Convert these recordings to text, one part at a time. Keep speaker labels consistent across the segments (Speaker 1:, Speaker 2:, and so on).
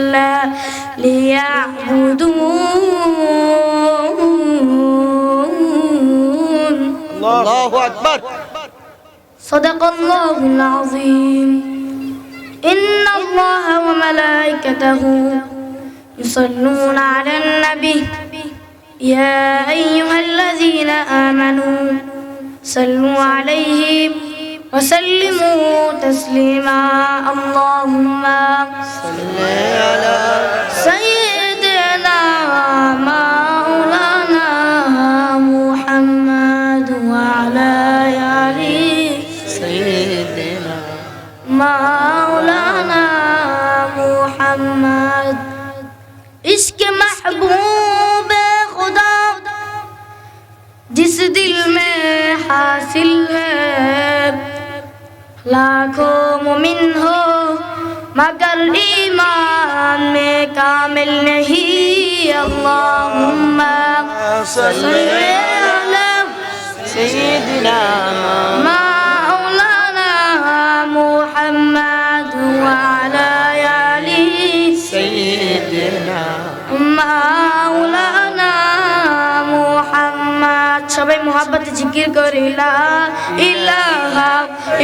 Speaker 1: إلا ليعبدون.
Speaker 2: الله أكبر.
Speaker 1: صدق الله العظيم. إن الله وملائكته يصلون على النبي يا أيها الذين آمنوا صلوا عليه وسلموا تسليما. اللهم
Speaker 2: صل على
Speaker 1: سيدنا مولانا محمد وعلى آله
Speaker 2: سيدنا
Speaker 1: مولانا محمد. इश्क महबूब खुदा जिस दिल में हासिल है, लाखों मुमिन हो मगर ईमान में कामिल नहीं. अल्लाहुम्मा सल्ली अला
Speaker 2: سيدنا
Speaker 1: मौलाना मुहम्मद वअला आलिहि
Speaker 2: سيدنا
Speaker 1: মাওলানা মুহাম্মদ. সবাই মুহাব্বতে জিকির করে লা ইলাহা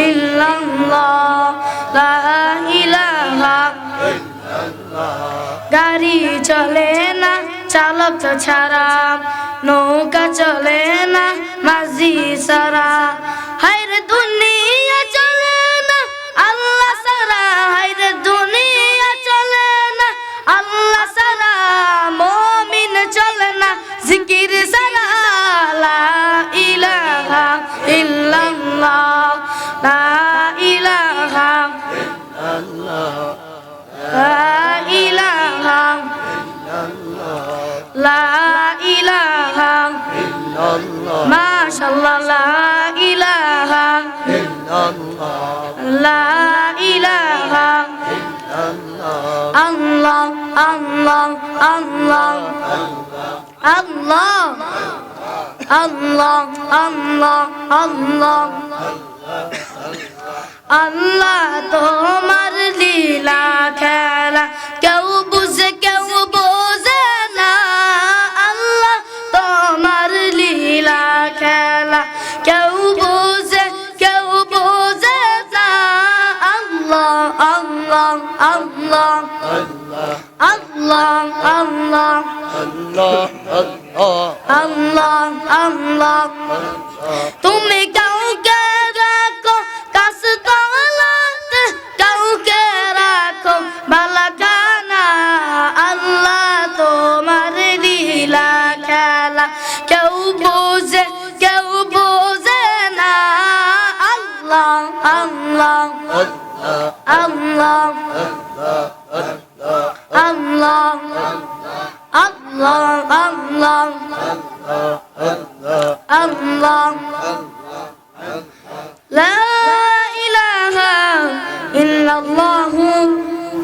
Speaker 1: ইল্লাল্লাহ, লা ইলাহা ইল্লাল্লাহ. গাড়ি চলে না চালক ছাড়া, নৌকা চলে না মাঝি সারা, হায়রে দুনিয়া চলে না আল্লাহ সারা, হায়রে দুনিয়া চলে না আল্লাহ সারা, মুমিন চলে না জিকির সারা. লা ইলাহা ইল্লাল্লাহ, লা ইলাহা ইল্লাল্লাহ, লা ইলাহা ইল্লাল্লাহ, লা ইলাহা ইল্লাল্লাহ. মাশাআল্লাহ. লা ইলাহা ইল্লাল্লাহ, লা ইলাহা আল্লাহ আল্লাহ আল্লাহ আল্লাহ আল্লাহ আল্লাহ আল্লাহ আল্লাহ. তোমার লীলা খেলা কেউ বুঝে কেউ বোঝে না, আল্লাহ তোমার লীলা খেলা কেউ বুঝে কেউ বোঝে না. আল্লাহ আল্লাহ আল্লাহ আল্লাহ আল্লাহ আল্লাহ আল্লাহ. তুমি কাউকে রাখো কাসতলাতে, কাউকে রাখো বালাখানা, আল্লাহ তোমার লীলা খেলা কেউ বোঝে কেউ বোঝে না. আল্লাহ আল্লাহ আল্লাহ আল্লাহ আল্লাহ আল্লাহ আল্লাহ. লা ইলাহা ইল্লাল্লাহু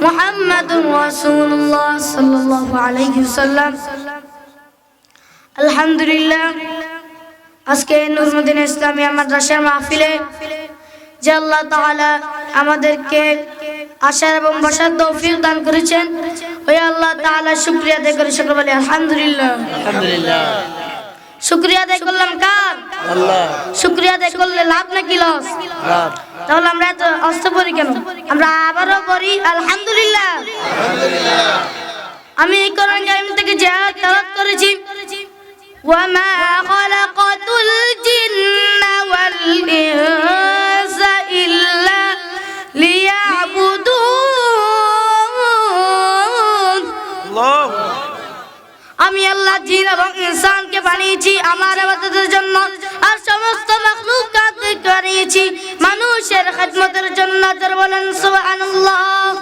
Speaker 1: মুহাম্মাদুর রাসূলুল্লাহ সাল্লাল্লাহু আলাইহি ওয়াসাল্লাম. আলহামদুলিল্লাহ, আজকে নূর মদিনা ইসলামিয়া মাদ্রাসার মাহফিলে যে আল্লাহ তাআলা আমাদেরকে আসার এবং বসার তৌফিক দান করেছেন, ওই আল্লাহ তাআলা শুকরিয়া আদায় করে সকলে বলি আলহামদুলিল্লাহ।
Speaker 2: আলহামদুলিল্লাহ।
Speaker 1: শুকরিয়া আদায় করলাম কার?
Speaker 2: আল্লাহ।
Speaker 1: শুকরিয়া আদায় করলে লাভ নাকি লস?
Speaker 2: লাভ।
Speaker 1: তাহলে আমরা এত অস্ত পড়ি কেন? আমরা আবারও পড়ি আলহামদুলিল্লাহ।
Speaker 2: আলহামদুলিল্লাহ।
Speaker 1: আমি এই কোরআন কারীম থেকে যে আয়াত তেলাওয়াত করেছি, ওয়া মা খালাকাতুল জিন্না ওয়াল ইনসা ইল্লা লিয়াবুদুন।
Speaker 2: আল্লাহ।
Speaker 1: আমি আল্লাহ জিন এবং ইনসানকে বানিয়েছি আমার ইবাদতের জন্য, আর সমস্ত মাখলুকাতকে বানিয়েছি মানুষের খিদমতের জন্য। তার বলেন সুবহানাল্লাহ।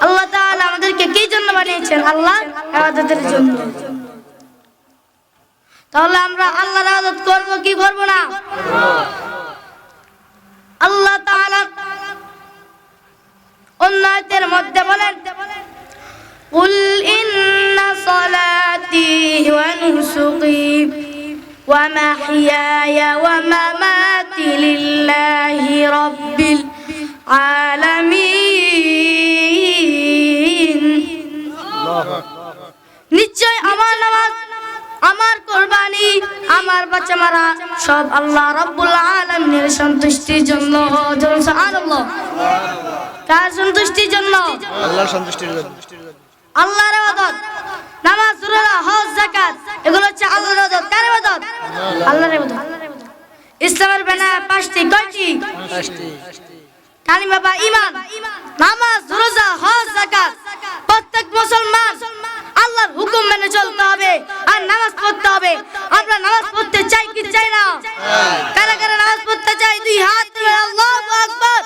Speaker 1: আল্লাহ তাআলা আমাদেরকে কি জন্য বানিয়েছেন? আল্লাহ ইবাদতের জন্য। তাহলে আমরা আল্লাহর ইবাদত করব কি করব না? আল্লাহ তাআলা অন্য আয়াতের মধ্যে বলেন, قل إن صلاتي ونسكي ومحياي ومماتي لله رب العالمين নিশ্চয় আমার নামাজ, আমার কুরবানি, আমার বাচ্চা মারা সব আল্লাহ রাব্বুল আলামিনের সন্তুষ্টির জন্য। সুবহানাল্লাহ। কার সন্তুষ্টির জন্য?
Speaker 2: আল্লাহর সন্তুষ্টির জন্য।
Speaker 1: আল্লাহর ইবাদত, নামাজ, রোজা, হজ, যাকাত এগুলো হচ্ছে আল্লাহর ইবাদত। কার ইবাদত? আল্লাহর ইবাদত। ইসলামের ব্যানা পাঁচটি। কয়টি?
Speaker 2: পাঁচটি।
Speaker 1: কালিমা বা ঈমান, নামাজ, রোজা, হজ, যাকাত। প্রত্যেক মুসলমান আল্লাহর হুকুম মেনে চলতে হবে আর নামাজ পড়তে হবে। আমরা নামাজ পড়তে চাই কি চাই না? কারা কারা নামাজ পড়তে চাই? দুই হাত তুলে আল্লাহু আকবার।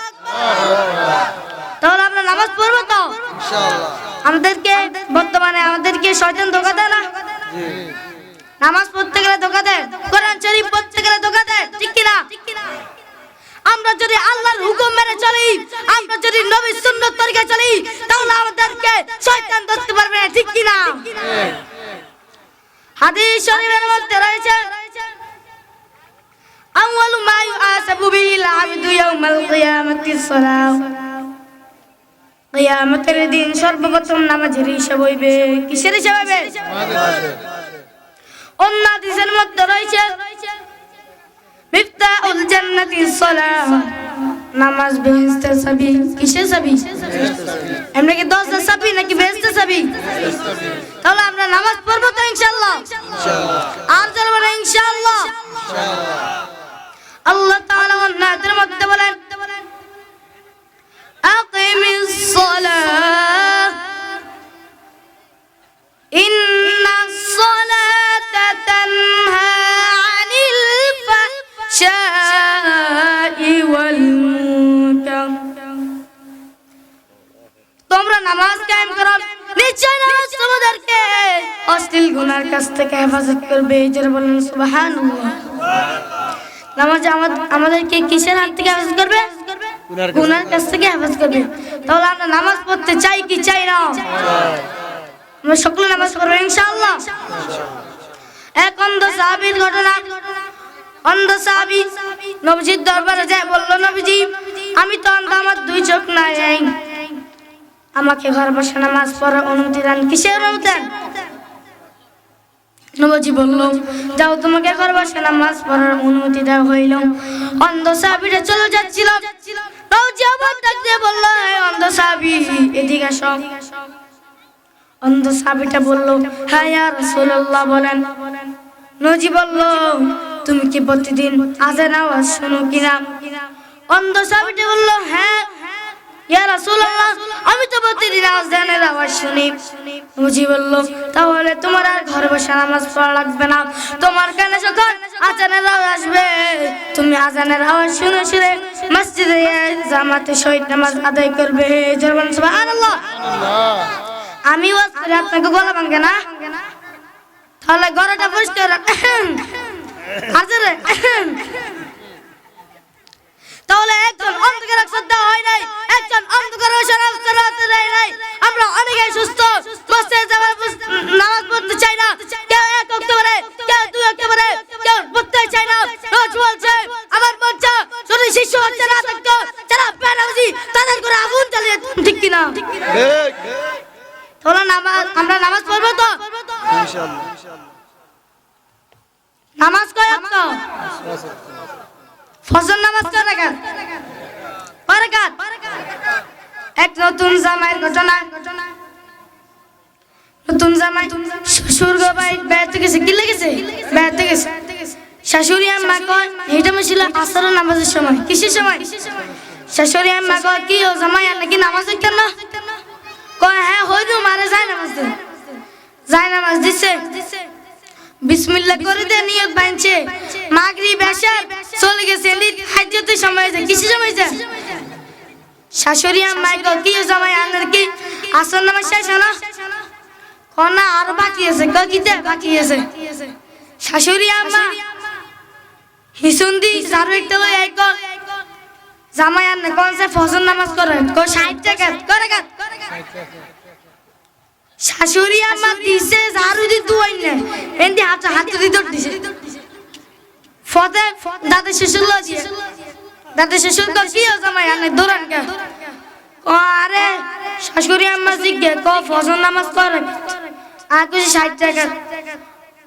Speaker 1: তাহলে আমরা নামাজ পড়বো তো
Speaker 2: ইনশাআল্লাহ।
Speaker 1: আমাদেরকে বর্তমানে আমাদেরকে শয়তান ধোঁকা দেয় না? নামাজ পড়তে গেলে ধোঁকা দেয়, কোরআন শরীফ পড়তে গেলে ধোঁকা দেয়, ঠিক কি না? আমরা যদি আল্লাহর হুকুম মেনে চলি, আমরা যদি নবীর সুন্নাত তরিকায় চলি, তাহলে আমাদেরকে শয়তান ধরতে পারবে না, ঠিক কি না? হাদিস শরীফের মধ্যে রয়েছে আউয়ালু মা ইউআসাবু বিহিল আবদু ইয়াউমাল কিয়ামাতিস সালাহ। কিয়ামতের দিন সর্বপ্রথম নামাজের হিসাব হইবে। কিসের হিসাব হইবে? অন্য হাদিসের মধ্যে রয়েছে মিফতাহুল জান্নাতিস সালাহ। নামাজ বেহেশতের চাবি। কিসের চাবি? আমরা কি দরজার চাবি নাকি বেহেশতের চাবি? তাহলে আমরা নামাজ পড়বো তো ইনশাআল্লাহ। আর চলবো না ইনশাআল্লাহ। আল্লাহ তাআলা অন্য আয়াতের মধ্যে বলেন আকিমিস সালাহ ইন্নাস সালাতা তানহা আনিল ফাহশাই ওয়াল মুনকার। তোমরা নামাজ কায়েম করো, নিশ্চয় নামাজ তোমাদেরকে অশ্লীল গুনার কাছ থেকে হেফাজত করবে। যারা বলেন সুবহানাল্লাহ। নামাজ আমাদেরকে কিসের হাত থেকে হেফাজত করবে? গুনার কাছ থেকে হেফাজত করবে। তাহলে আমরা নামাজ পড়তে চাই কি চাই না? আমরা সকলে নামাজ পড়বো ইনশাআল্লাহ। এক অন্ধ সাহাবীর ঘটনা। অন্ধ সাহাবী নবীজির দরবারে যায়, বলল নবীজি আমি তো অন্ধ, আমার দুই চোখ নাই, আমাকে ঘরে বসে নামাজ পড়ার অনুমতি দেন। কিসের অনুমতি দেন? নবীজি বলল যাও, তোমাকে ঘরে বসে নামাজ পড়ার অনুমতি দেওয়া হইল। অন্ধ সাহাবীরা চলে যাচ্ছিল। নবীজি আবার ডাক দিয়ে বলল অন্ধ সাহাবী এদিকে আসো। অন্ধ সাহাবীটা বলল হ্যাঁ ইয়া রাসূলুল্লাহ বলেন। নবীজি বলল তুমি কি প্রতিদিন আযান আওয়াজ শোনো কিনা? অন্ধ সাহাবীটা বলল হ্যাঁ ইয়া রাসূলুল্লাহ, আমি তো প্রতিদিন আযানের আওয়াজ শুনি। নবীজি বলল তাহলে তোমার আর ঘরে বসে নামাজ পড়া লাগবে না, তোমার কানে যখন আযানের আওয়াজ আসবে তুমি আযানের আওয়াজ শুনে শুনে মসজিদে জামাতে সহিত নামাজ আদায় করবে। জোরে সুবহানাল্লাহ। আমি ওয়াজ করে আপনাকে গলা ভাঙে না? তাহলে গলাটা পরিষ্কার হাজারে। তাহলে একজন অন্ধকার শ্রদ্ধা হয় নাই, একজন অন্ধকার নাই। আমরা অনেকেই সুস্থ নামাজ পড়তে চাই না। কেউ এক ওয়াক্ত পড়ে, কেউ দুই ওয়াক্ত পড়ে, কেউ পড়তে চাই না। রোজ বলছে আমার বাচ্চা যদি শিশু বাচ্চা না থাকতো যারা বেনামাজি তাদের করে আগুন জ্বালিয়ে, ঠিক কিনা? তাহলে আমরা নামাজ পড়বো তো
Speaker 2: ইনশাআল্লাহ।
Speaker 1: নামাজ কয় ওয়াক্ত? ফজর নামাজ কয় রাকাত? কয় রাকাত? এক নতুন জামাইয়ের ঘটনা। নতুন জামাই শ্বশুর বাড়ি বেড়াতে গেছে। কি লেগেছে? বেড়াতে গেছে। শাশুড়ি আম্মা কয় এইটা ছিল আসরের নামাজের সময়। কিসের সময়? শাশুড়ি আম্মা কয় কি ও জামাই আর নাকি নামাজ হইতেন না? কয় হ্যাঁ হইতো, মারে যায় নামাজ দে। যায় নামাজ দিছে, বিসমিল্লাহ করে দিয়ে নিয়ত বাঁধছে। মাগরিব এশা চলে গেছে, হাজ্জাতের সময় হয়েছে। কিসের সময় হয়েছে? শাশুড়ি আম্মা কয় কি ও জামাই আর কি আসর নামাজ শেষ হলো? কয় না আরো বাকি আছে। কয় কিতে বাকি আছে? শাশুড়ি আম্মা হিসুন্দি ঝাড়ু একটা লই আই কয় জামাই আর না কোন সে ফজর নামাজ করে। কয় 60 টাকা। কয় টাকা? শাশুড়ি আম্মা দিছে ঝাড়ু দি দুই না এন্দি হাত দি দর দিছে। ফতে দাদা শ্বশুর লজি, দাদা শ্বশুর কয় কি ও জামাই আর না দৌড়ান কে? আরে শাশুড়ি আম্মা জিজ্ঞে ক ফজর নামাজ পড়ে আর কিছু 60 টাকা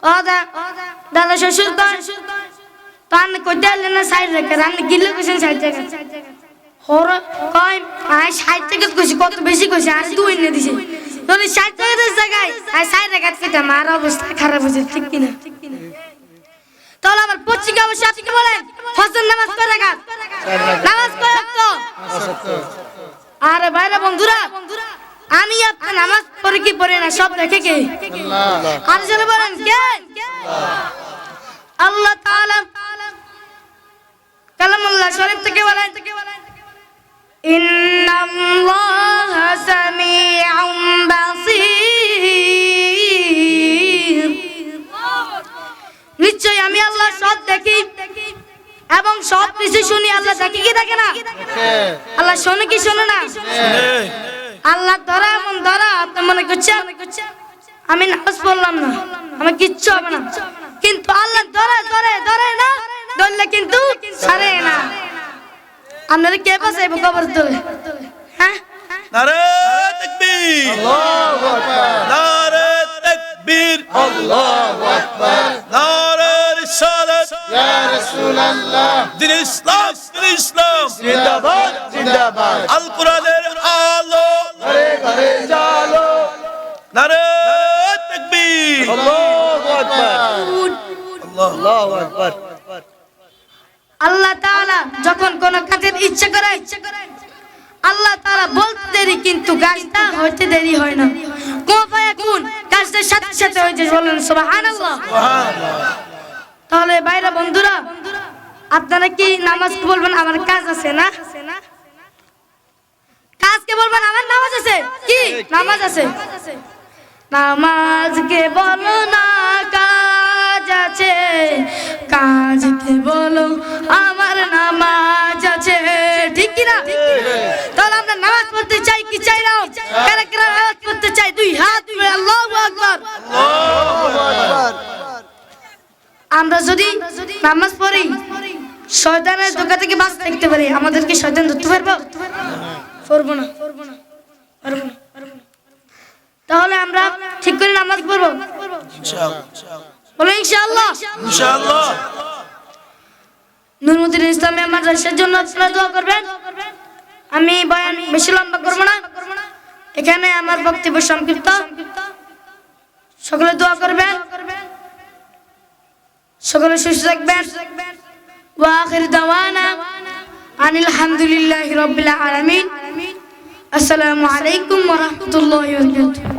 Speaker 1: ও দাদা শ্বশুর কর পান কইতে আলে না 60 টাকা রান গিলে কইছেন 60 টাকা হর কই আই 60 টাকা কইছি কত বেশি কইছি আর দুই এনে দিছে যদি 60 টাকা দেশ জায়গায় আই 60 টাকা দিতে মার অবস্থা খারাপ হইছে ঠিক কি না তাহলে আমার পত্রিকা অবশ্য আপনি বলেন ফজর নামাজ পড়ে গা নামাজ পড়ে তো আরে ভাইরা বন্ধুরা আমি আপনার নামাজ পড়ে কি পড়ে না সব দেখে কে আল্লাহ আর যারা বলেন কে আল্লাহ তাআলা কালামুল্লাহ শরীফ থেকে বলেন ইন্নাল্লাহা সামিউম বাসীর নিশ্চয় আমি আল্লাহ সব দেখি এবং সব কিছু শুনি আল্লাহ দেখি কি দেখে না আল্লাহ শুনে কি শুনে না আল্লাহ ধরা এমন ধরা আপনি মনে করছেন আমি নামাজ পড়লাম না আমার কিচ্ছু হবে না কিন্তু আল্লাহ ধরে ধরে ধরে না ধরলে কিন্তু ছাড়ে না আপনারা কে বাঁচাইব কবর তোলে হ্যাঁ
Speaker 3: নারে তাকবীর আল্লাহু আকবার নারে তাকবীর আল্লাহু আকবার নারে রিসালাত ইয়া রাসূলুল্লাহ দিন ইসলাম জিন্দাবাদ জিন্দাবাদ আল কোরআনের আলো ঘরে ঘরে জালো নারে তাকবীর আল্লাহু আকবার আল্লাহু আকবার
Speaker 1: আল্লাহ তাআলা যখন কোন কাজের ইচ্ছা করে আল্লাহ তাআলা বলতে দেরি কিন্তু কাজটা হইতে দেরি হয় না কোন ফায়াকুন কাজটা সাথে সাথে হয়ে যায় বলেন সুবহানাল্লাহ তাহলে ভাইরা বন্ধুরা আপনারা কি নামাজ বলবেন আমার কাজ আছে না কাজকে বলবেন আমার নামাজ আছে কি নামাজ আছে নামাজকে বলো না কাজ আছে কাজকে বলো আমার নামাজ আছে ঠিক কি না তাহলে আমরা নামাজ পড়তে চাই কি চাই না কারা কারা নামাজ পড়তে চাই দুই হাত তুলে আল্লাহু আকবার আমরা যদি নামাজ পড়ি শয়তানের ধোঁকা থেকে বাঁচতে থাকতে পারি আমাদের কি শয়তান ধরতে পারবো পারবো না তাহলে আমরা ঠিক করে নামাজ পড়বো
Speaker 3: ইনশাআল্লাহ
Speaker 1: বলো ইনশাআল্লাহ
Speaker 3: ইনশাআল্লাহ
Speaker 1: নূরুদ্দিন ইসলামী মাদ্রাসার জন্য আপনারা দোয়া করবেন আমি বয়ান বেশি লম্বা করব না এখানে আমার বক্তব্য সংক্ষিপ্ত সকলে দোয়া করবেন সকলে সুস্থ থাকবেন ওয়া আখির দাওয়ানা আনিল হামদুলিল্লাহি রাব্বিল আলামিন আসসালামু আলাইকুম ওয়া রাহমাতুল্লাহি ওয়া বারাকাতুহু